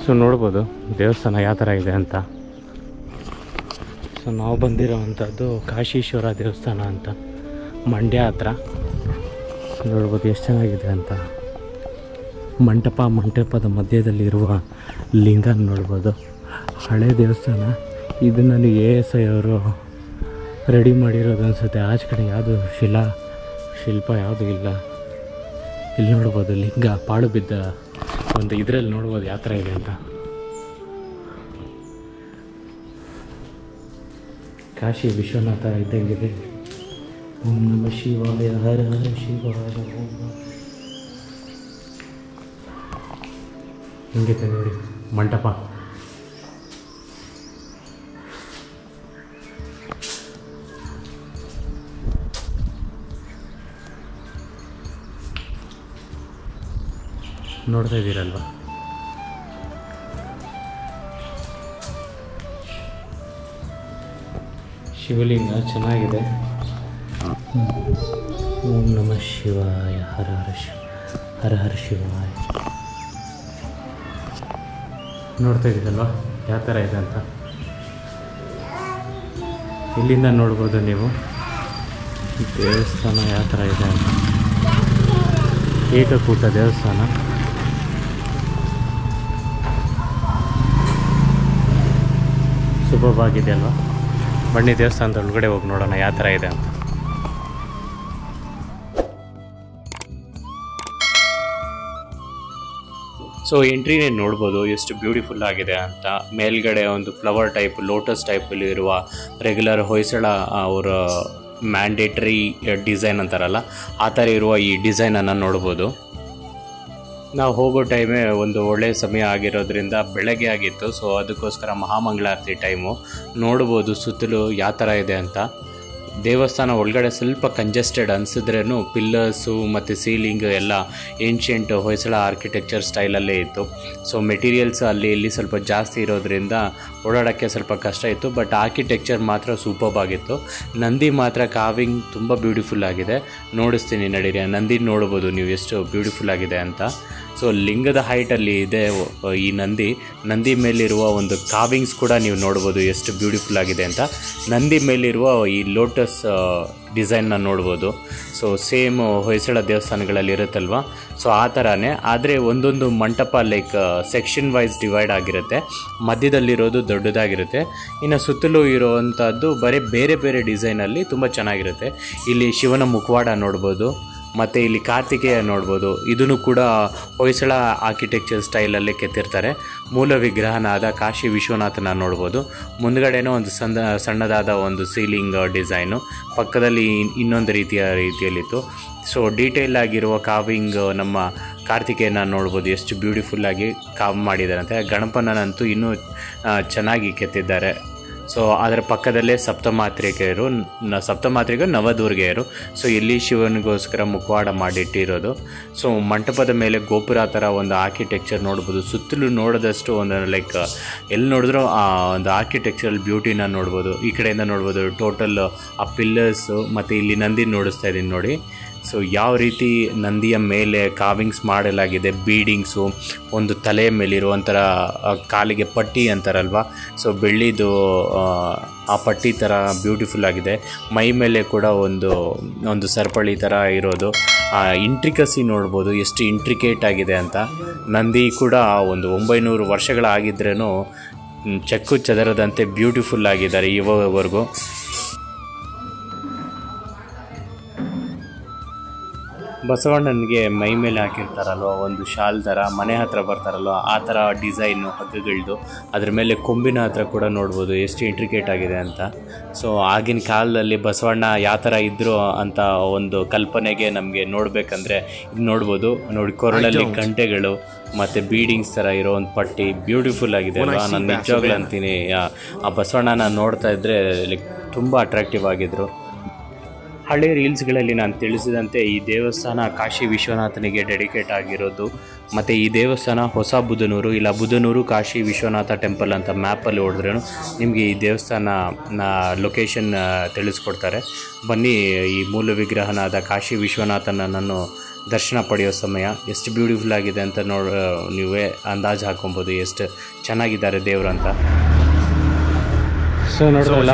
So ನೋಡ್ಬೋದು ದೇವಸ್ಥಾನ ಯಾವ ಥರ ಇದೆ ಅಂತ. ಸೊ ನಾವು ಬಂದಿರೋವಂಥದ್ದು ಕಾಶೀಶ್ವರ ದೇವಸ್ಥಾನ ಅಂತ, ಮಂಡ್ಯ ಹತ್ರ. ನೋಡ್ಬೋದು ಎಷ್ಟು ಚೆನ್ನಾಗಿದೆ ಅಂತ. ಮಂಟಪದ ಮಧ್ಯದಲ್ಲಿರುವ ಲಿಂಗ ನೋಡ್ಬೋದು. ಹಳೆ ದೇವಸ್ಥಾನ ಇದು. ನನಗೆ ASI ಅವರು ರೆಡಿ ಮಾಡಿರೋದು ಅನಿಸುತ್ತೆ. ಆಚೆ ಕಡೆ ಯಾವುದು ಶಿಲ್ಪ ಯಾವುದೂ ಇಲ್ಲ. ಇಲ್ಲಿ ನೋಡ್ಬೋದು ಲಿಂಗ ಪಾಳು ಬಿದ್ದ ಒಂದು ಇದರಲ್ಲಿ ನೋಡ್ಬೋದು ಯಾವ ಥರ ಇದೆ ಅಂತ. ಕಾಶಿ ವಿಶ್ವನಾಥ ಇದ್ದಂಗಿದೆ. ಓಂ ನಮಃ ಶಿವಾಯ, ಹರ ಹರ ಶಿವಾಯ. ಹಿಂಗಿದೆ ನೋಡಿ ಮಂಟಪ. ನೋಡ್ತಾ ಇದ್ದೀರಲ್ವ, ಶಿವಲಿಂಗ ಚೆನ್ನಾಗಿದೆ. ಓಂ ನಮಃ ಶಿವಾಯ, ಹರ ಹರ ಶಿವಾಯ. ನೋಡ್ತಾ ಇದ್ದೀರಲ್ವ ಯಾವ ಥರ ಇದೆ ಅಂತ. ಇಲ್ಲಿಂದ ನೋಡ್ಬೋದು ನೀವು ದೇವಸ್ಥಾನ ಯಾವ ಥರ ಇದೆ ಅಂತ. ಏಕಕೂಟ ದೇವಸ್ಥಾನ. ಶುಭವಾಗಿದೆ ಅಲ್ವಾ. ಬನ್ನಿ ದೇವಸ್ಥಾನದ ಒಳಗಡೆ ಹೋಗಿ ನೋಡೋಣ ಯಾವ ಥರ ಇದೆ ಅಂತ. ಸೊ ಎಂಟ್ರಿನೇ ನೋಡ್ಬೋದು ಎಷ್ಟು ಬ್ಯೂಟಿಫುಲ್ ಆಗಿದೆ ಅಂತ. ಮೇಲ್ಗಡೆ ಒಂದು ಫ್ಲವರ್ ಟೈಪ್, ಲೋಟಸ್ ಟೈಪಲ್ಲಿ ಇರುವ ರೆಗ್ಯುಲರ್ ಹೊಯ್ಸಳ ಅವರ ಮ್ಯಾಂಡೇಟ್ರಿ ಡಿಸೈನ್ ಅಂತಾರಲ್ಲ ಆ ಥರ ಇರುವ ಈ ಡಿಸೈನನ್ನು ನೋಡ್ಬೋದು. ನಾವು ಹೋಗೋ ಟೈಮೇ ಒಂದು ಒಳ್ಳೆಯ ಸಮಯ ಆಗಿರೋದ್ರಿಂದ ಬೆಳಗ್ಗೆ ಆಗಿತ್ತು. ಸೊ ಅದಕ್ಕೋಸ್ಕರ ಮಹಾಮಂಗಳಾರತಿ ಟೈಮು ನೋಡ್ಬೋದು ಸುತ್ತಲೂ ಯಾವ ಥರ ಇದೆ ಅಂತ. ದೇವಸ್ಥಾನ ಒಳಗಡೆ ಸ್ವಲ್ಪ ಕಂಜೆಸ್ಟೆಡ್ ಅನಿಸಿದ್ರೂ ಪಿಲ್ಲರ್ಸು ಮತ್ತು ಸೀಲಿಂಗ್ ಎಲ್ಲ ಏನ್ಷಿಯಂಟ್ ಹೊಯ್ಸಳ ಆರ್ಕಿಟೆಕ್ಚರ್ ಸ್ಟೈಲಲ್ಲೇ ಇತ್ತು. ಸೊ ಮೆಟೀರಿಯಲ್ಸ್ ಅಲ್ಲಿ ಇಲ್ಲಿ ಸ್ವಲ್ಪ ಜಾಸ್ತಿ ಇರೋದ್ರಿಂದ ಓಡಾಡೋಕ್ಕೆ ಸ್ವಲ್ಪ ಕಷ್ಟ ಇತ್ತು. ಬಟ್ ಆರ್ಕಿಟೆಕ್ಚರ್ ಮಾತ್ರ ಸೂಪರ್ಬ್ ಆಗಿತ್ತು. ನಂದಿ ಮಾತ್ರ ಕಾವಿಂಗ್ ತುಂಬ ಬ್ಯೂಟಿಫುಲ್ ಆಗಿದೆ. ನೋಡಿಸ್ತೀನಿ ನಡೀರಿ. ನಂದಿ ನೋಡ್ಬೋದು ನೀವು ಎಷ್ಟು ಬ್ಯೂಟಿಫುಲ್ ಆಗಿದೆ ಅಂತ. ಸೊ ಲಿಂಗದ ಹೈಟಲ್ಲಿ ಇದೆ ಈ ನಂದಿ ಮೇಲಿರುವ ಒಂದು ಕಾವಿಂಗ್ಸ್ ಕೂಡ ನೀವು ನೋಡ್ಬೋದು ಎಷ್ಟು ಬ್ಯೂಟಿಫುಲ್ ಆಗಿದೆ ಅಂತ. ನಂದಿ ಮೇಲಿರುವ ಈ ಲೋಟಸ್ ಡಿಸೈನ್ನ ನೋಡ್ಬೋದು. ಸೊ ಸೇಮ್ ಹೊಯ್ಸಳ ದೇವಸ್ಥಾನಗಳಲ್ಲಿ ಇರುತ್ತಲ್ವ, ಸೊ ಆ ಥರನೇ. ಆದರೆ ಒಂದೊಂದು ಮಂಟಪ ಲೈಕ್ ಸೆಕ್ಷನ್ ವೈಸ್ ಡಿವೈಡ್ ಆಗಿರುತ್ತೆ. ಮಧ್ಯದಲ್ಲಿರೋದು ದೊಡ್ಡದಾಗಿರುತ್ತೆ, ಇನ್ನು ಸುತ್ತಲೂ ಇರುವಂಥದ್ದು ಬೇರೆ ಬೇರೆ ಡಿಸೈನಲ್ಲಿ ತುಂಬ ಚೆನ್ನಾಗಿರುತ್ತೆ. ಇಲ್ಲಿ ಶಿವನ ಮುಖವಾಡ ನೋಡ್ಬೋದು, ಮತ್ತು ಇಲ್ಲಿ ಕಾರ್ತಿಕೇಯ ನೋಡ್ಬೋದು. ಇದನ್ನು ಕೂಡ ಹೊಯ್ಸಳ ಆರ್ಕಿಟೆಕ್ಚರ್ ಸ್ಟೈಲಲ್ಲೇ ಕೆತ್ತಿರ್ತಾರೆ. ಮೂಲ ವಿಗ್ರಹನಾದ ಕಾಶಿ ವಿಶ್ವನಾಥನ ನೋಡ್ಬೋದು. ಮುಂದ್ಗಡೆನೂ ಒಂದು ಸಣ್ಣದಾದ ಒಂದು ಸೀಲಿಂಗ್ ಡಿಸೈನು, ಪಕ್ಕದಲ್ಲಿ ಇನ್ನೊಂದು ರೀತಿಯಲ್ಲಿತ್ತು. ಸೊ ಡೀಟೇಲ್ ಆಗಿರುವ ಕಾವಿಂಗ್ ನಮ್ಮ ಕಾರ್ತಿಕೇಯನ ನೋಡ್ಬೋದು ಎಷ್ಟು ಬ್ಯೂಟಿಫುಲ್ಲಾಗಿ ಕಾವ್ ಮಾಡಿದ್ದಾರಂತೆ. ಗಣಪನಂತೂ ಇನ್ನೂ ಚೆನ್ನಾಗಿ ಕೆತ್ತಿದ್ದಾರೆ. ಸೊ ಅದರ ಪಕ್ಕದಲ್ಲೇ ಸಪ್ತಮಾತ್ರಿಕೆಯರು ನವದುರ್ಗೆಯರು. ಸೊ ಇಲ್ಲಿ ಶಿವನಿಗೋಸ್ಕರ ಮುಖವಾಡ ಮಾಡಿಟ್ಟಿರೋದು. ಸೊ ಮಂಟಪದ ಮೇಲೆ ಗೋಪುರ ಥರ ಒಂದು ಆರ್ಕಿಟೆಕ್ಚರ್ ನೋಡ್ಬೋದು. ಸುತ್ತಲೂ ನೋಡಿದಷ್ಟು ಒಂದು ಲೈಕ್ ಎಲ್ಲಿ ನೋಡಿದ್ರೂ ಆ ಒಂದು ಆರ್ಕಿಟೆಕ್ಚರಲ್ ಬ್ಯೂಟಿನ ನೋಡ್ಬೋದು. ಈ ಕಡೆಯಿಂದ ನೋಡ್ಬೋದು ಟೋಟಲ್ ಆ ಪಿಲ್ಲರ್ಸು, ಮತ್ತು ಇಲ್ಲಿ ನಂದಿ ನೋಡಿಸ್ತಾ ಇದ್ದೀನಿ ನೋಡಿ. ಸೊ ಯಾವ ರೀತಿ ನಂದಿಯ ಮೇಲೆ ಕಾವಿಂಗ್ಸ್ ಮಾಡಲಾಗಿದೆ, ಬೀಡಿಂಗ್ಸು, ಒಂದು ತಲೆಯ ಮೇಲಿರೋ ಒಂಥರ ಕಾಲಿಗೆ ಪಟ್ಟಿ ಅಂತಾರಲ್ವ, ಸೊ ಬೆಳ್ಳಿದು ಆ ಪಟ್ಟಿ ಥರ ಬ್ಯೂಟಿಫುಲ್ ಆಗಿದೆ. ಮೈ ಮೇಲೆ ಕೂಡ ಒಂದು ಸರಪಳಿ ಥರ ಇರೋದು. ಇಂಟ್ರಿಕಸಿ ನೋಡ್ಬೋದು ಎಷ್ಟು ಇಂಟ್ರಿಕೇಟ್ ಆಗಿದೆ ಅಂತ. ನಂದಿ ಕೂಡ ಒಂದು 900 ವರ್ಷಗಳಾಗಿದ್ರೂ ಚಕ್ಕು ಚದರದಂತೆ ಬ್ಯೂಟಿಫುಲ್ ಆಗಿದ್ದಾರೆ ಇವಾಗವರೆಗೂ. ಬಸವಣ್ಣನಿಗೆ ಮೈ ಮೇಲೆ ಹಾಕಿರ್ತಾರಲ್ವ ಒಂದು ಶಾಲ್ ಥರ, ಮನೆ ಹತ್ರ ಬರ್ತಾರಲ್ವ ಆ ಥರ ಡಿಸೈನು ಹಗ್ಗಗಳದು. ಅದ್ರ ಮೇಲೆ ಕೊಂಬಿನ ಹತ್ರ ಕೂಡ ನೋಡ್ಬೋದು ಎಷ್ಟು ಇಂಟ್ರಿಕೇಟ್ ಆಗಿದೆ ಅಂತ. ಸೊ ಆಗಿನ ಕಾಲದಲ್ಲಿ ಬಸವಣ್ಣ ಯಾವ ಥರ ಇದ್ದರು ಅಂತ ಒಂದು ಕಲ್ಪನೆಗೆ ನಮಗೆ ನೋಡಬೇಕಂದ್ರೆ ಇದು ನೋಡ್ಬೋದು. ನೋಡಿ ಕೊರಳಲ್ಲಿ ಗಂಟೆಗಳು ಮತ್ತು ಬೀಡಿಂಗ್ಸ್ ಥರ ಇರೋ ಒಂದು ಪಟ್ಟಿ ಬ್ಯೂಟಿಫುಲ್ ಆಗಿದೆ ಅಲ್ವಾ. ನಾನು ನಿಜವಾಗ್ಲೂ ಅಂತೀನಿ ಆ ಬಸವಣ್ಣನ ನೋಡ್ತಾ ಇದ್ದರೆ ಲೈಕ್ ತುಂಬ ಅಟ್ರಾಕ್ಟಿವ್ ಆಗಿದ್ದರು. ಹಳೆ ರೀಲ್ಸ್ಗಳಲ್ಲಿ ನಾನು ತಿಳಿಸಿದಂತೆ ಈ ದೇವಸ್ಥಾನ ಕಾಶಿ ವಿಶ್ವನಾಥನಿಗೆ ಡೆಡಿಕೇಟ್ ಆಗಿರೋದು. ಮತ್ತು ಈ ದೇವಸ್ಥಾನ ಹೊಸ ಬುಧನೂರು, ಇಲ್ಲ ಬುಧನೂರು ಕಾಶಿ ವಿಶ್ವನಾಥ ಟೆಂಪಲ್ ಅಂತ ಮ್ಯಾಪಲ್ಲಿ ಹೊಡೆದ್ರೂ ನಿಮಗೆ ಈ ದೇವಸ್ಥಾನ ಲೊಕೇಶನ್ ತಿಳಿಸ್ಕೊಡ್ತಾರೆ. ಬನ್ನಿ ಈ ಮೂಲ ವಿಗ್ರಹನಾದ ಕಾಶಿ ವಿಶ್ವನಾಥನನ್ನು ದರ್ಶನ ಪಡೆಯೋ ಸಮಯ ಎಷ್ಟು ಬ್ಯೂಟಿಫುಲ್ ಆಗಿದೆ ಅಂತ ನೀವೇ ಅಂದಾಜು ಹಾಕೊಬೋದು ಎಷ್ಟು ಚೆನ್ನಾಗಿದ್ದಾರೆ ದೇವರು ಅಂತ. ಸೊ ನೋಡೋಲ್ಲ,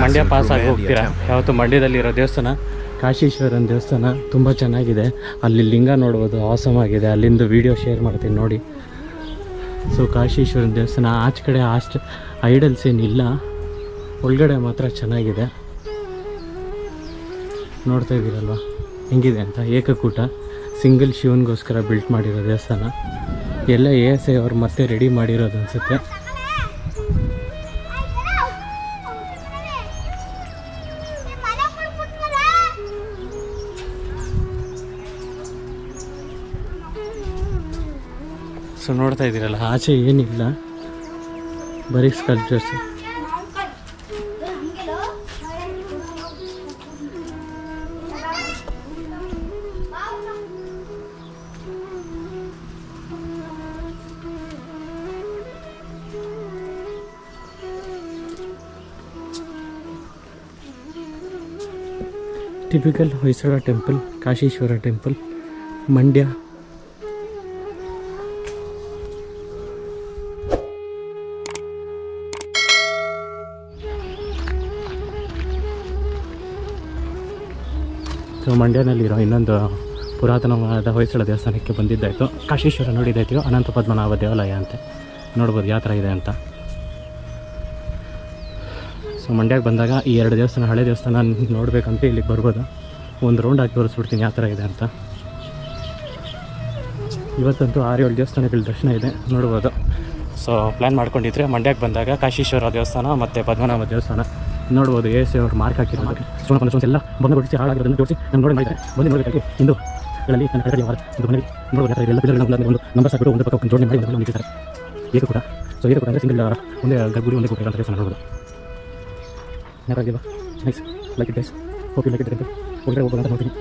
ಮಂಡ್ಯ ಪಾಸ್ ಆಗಿ ಹೋಗ್ತೀರಾ, ಯಾವತ್ತು ಮಂಡ್ಯದಲ್ಲಿರೋ ದೇವಸ್ಥಾನ ಕಾಶೀಶ್ವರನ ದೇವಸ್ಥಾನ ತುಂಬ ಚೆನ್ನಾಗಿದೆ. ಅಲ್ಲಿ ಲಿಂಗ ನೋಡ್ಬೋದು, ಆಸಮ್ ಆಗಿದೆ. ಅಲ್ಲಿಂದ ವೀಡಿಯೋ ಶೇರ್ ಮಾಡ್ತೀನಿ ನೋಡಿ. ಸೊ ಕಾಶೀಶ್ವರನ ದೇವಸ್ಥಾನ ಆಚೆ ಕಡೆ ಅಷ್ಟು ಐಡಲ್ಸ್ ಏನಿಲ್ಲ, ಒಳಗಡೆ ಮಾತ್ರ ಚೆನ್ನಾಗಿದೆ. ನೋಡ್ತಾ ಇದ್ದೀರಲ್ವ ಹೆಂಗಿದೆ ಅಂತ. ಏಕಕೂಟ ಸಿಂಗಲ್ ಶಿವನಿಗೋಸ್ಕರ ಬಿಲ್ಟ್ ಮಾಡಿರೋ ದೇವಸ್ಥಾನ. ಎಲ್ಲ ASI ಅವ್ರು ಮತ್ತೆ ರೆಡಿ ಮಾಡಿರೋದು ಅನಿಸುತ್ತೆ. ಸೊ ನೋಡ್ತಾ ಇದ್ದೀರಲ್ಲ, ಆಚೆ ಏನಿಲ್ಲ, ಬರೀ sculptures. Typical Hoysala temple, Kashishwara temple, Mandya. So ಮಂಡ್ಯನಲ್ಲಿರೋ ಇನ್ನೊಂದು ಪುರಾತನವಾದ ಹೊಯ್ಸಳ ದೇವಸ್ಥಾನಕ್ಕೆ ಬಂದಿದ್ದಾಯಿತು. ಕಾಶೀಶ್ವರ ನೋಡಿದ್ದಾಯ್ತು, ಅನಂತ ಪದ್ಮನಾಭ ದೇವಾಲಯ ಅಂತೆ. ನೋಡ್ಬೋದು ಯಾವ ಥರ ಇದೆ ಅಂತ. ಸೊ ಮಂಡ್ಯಕ್ಕೆ ಬಂದಾಗ ಈ 2 ದೇವಸ್ಥಾನ, ಹಳೆ ದೇವಸ್ಥಾನ ನೋಡಬೇಕಂತ ಇಲ್ಲಿಗೆ ಬರ್ಬೋದು. ಒಂದು ರೌಂಡ್ ಹಾಕಿ ತೋರಿಸ್ಬಿಡ್ತೀನಿ ಯಾವ ಥರ ಇದೆ ಅಂತ. ಇವತ್ತಂತೂ 6-7 ದೇವಸ್ಥಾನಗಳ ದರ್ಶನ ಇದೆ, ನೋಡ್ಬೋದು. ಸೊ ಪ್ಲ್ಯಾನ್ ಮಾಡ್ಕೊಂಡಿದ್ರೆ ಮಂಡ್ಯಕ್ಕೆ ಬಂದಾಗ ಕಾಶೀಶ್ವರ ದೇವಸ್ಥಾನ ಮತ್ತು ಪದ್ಮನಾಭ ದೇವಸ್ಥಾನ ನೋಡ್ಬೋದು. ASI ಅವ್ರು ಮಾರ್ಕ್ ಹಾಕಿರೋದು ಸ್ಟೋನ್ಸ್ ಎಲ್ಲ ಬಂದು ಹೊಡಿಸಿ ಹಾಳಾಗಿರೋದನ್ನು ತೋರಿಸಿ ನಾನು ನೋಡಿ ಮಾಡಿದ್ದಾರೆ. ಬಂದು ನೋಡಬೇಕಾಗಿ ಹಿಂದೂಗಳಲ್ಲಿ ನನ್ನ ಕಡೆ ಒಂದು ಮನೆಗೆ ನೋಡ್ಬೋದು. ಎಲ್ಲ ಪಿಲ್ಲರ್ಗಳನ್ನ ಒಂದು ನಂಬರ್ ಹಾಕಿಬಿಟ್ಟು ಒಂದು ಪಕ್ಕ ಜೋಡಣೆ ಮಾಡಿ ಒಂದು ನಿಲ್ಲಿಸ್ತಾರೆ. ಏಕಕೂಟ. ಸೊ ಏಕಕೂಟ ಅಂದರೆ ಸಿಂಗಲ್ ಒಂದೇ ಗರ್ಭಗುಡಿ ಒಂದೇ ಕೂಟ ಅಂತ ದೇವಸ್ಥಾನ ನೋಡ್ಬೋದು. ಯಾರಾಗಿಲ್ವಾ? Nice, like it guys, hope you like it. ಒಳಗಡೆ ಹೋಗೋಣ ಅಂತ ನೋಡ್ತೀನಿ.